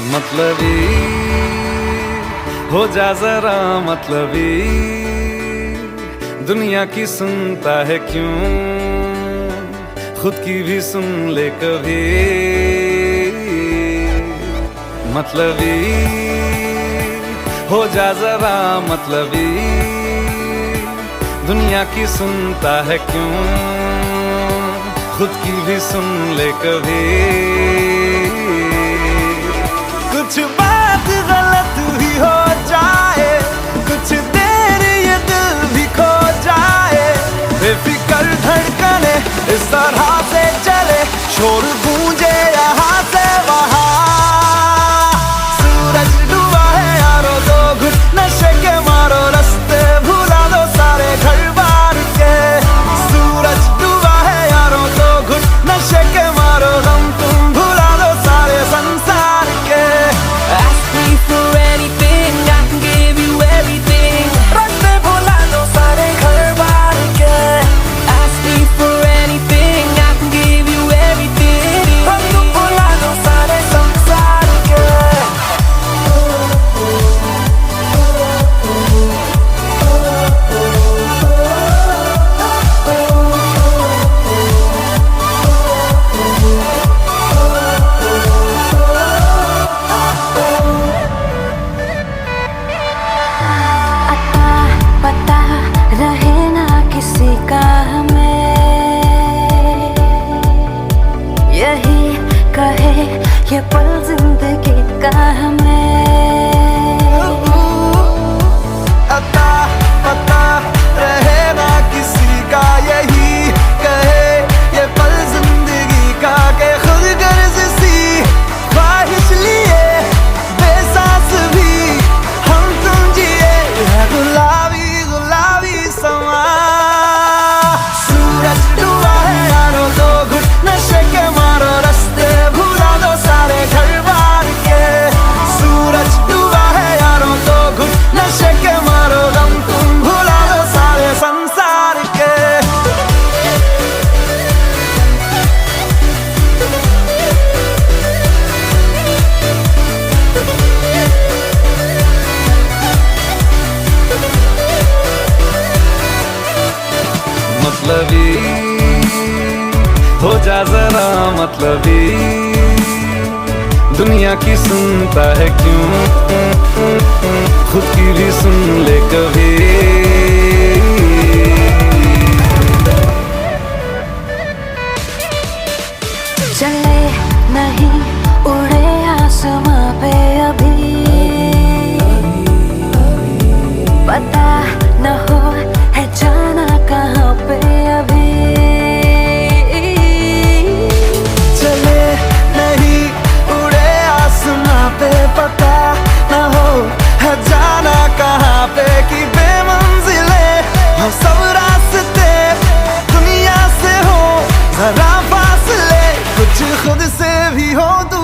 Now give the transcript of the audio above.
मतलबी हो जा जरा मतलबी, दुनिया की सुनता है क्यों, खुद की भी सुन ले कभी। मतलबी हो जा जरा मतलबी, दुनिया की सुनता है क्यों, खुद की भी सुन ले कभी। कुछ बात गलत भी हो जाए, कुछ देर ये दिल भी खो जाए, बेफिक्र धड़कने इस तरह से चले, शोर गूंजे यहाँ से वहाँ। सूरज डूबा है यारो, दो घुट नशे के मारो, रास्ते भुला दो सारे घर बार के। सूरज डूबा है यारो, दो घुट नशे के मारो, गम तुम भुला दो सारे संसार के। Ask me for anything, I can give you everything. रास्ते भुला दो सारे घर बार के। Ask me for anything, I can give you everything. गम तुम भुला दो सारे संसार के। पता रहे ना किसी का हमें, यही कहे ये पल जिंदगी का हमें। अता पता रहे ना किसी का, यही कहे ये पल जिंदगी का, के खुद गर्ज सी ख्वाहिश लिए बेसास भी हम तुम जिए, है गुलाबी गुलाबी समा। सूरज डूबा है यारो, दो घुट नशे के मारो, रास्ते भुला दो सारे घर बार के। सूरज डूबा है यारो, दो घुट नशे के मारो, गम तुम भुला दो सारे संसार के। मतलबी हो जा जरा मतलबी, दुनिया की सुनता है क्यों, खुद की भी सुन ले कभी। चले नहीं उड़े आसमां पे अभी, पता न हो है जाना कहाँ पे अभी। चले नहीं उड़े आसमां पे, पता न हो है जाना कहाँ पे, कि बेमंजिले हो सब रास्ते, दुनिया से हो जरा फासले, कुछ खुद से भी हो दूर।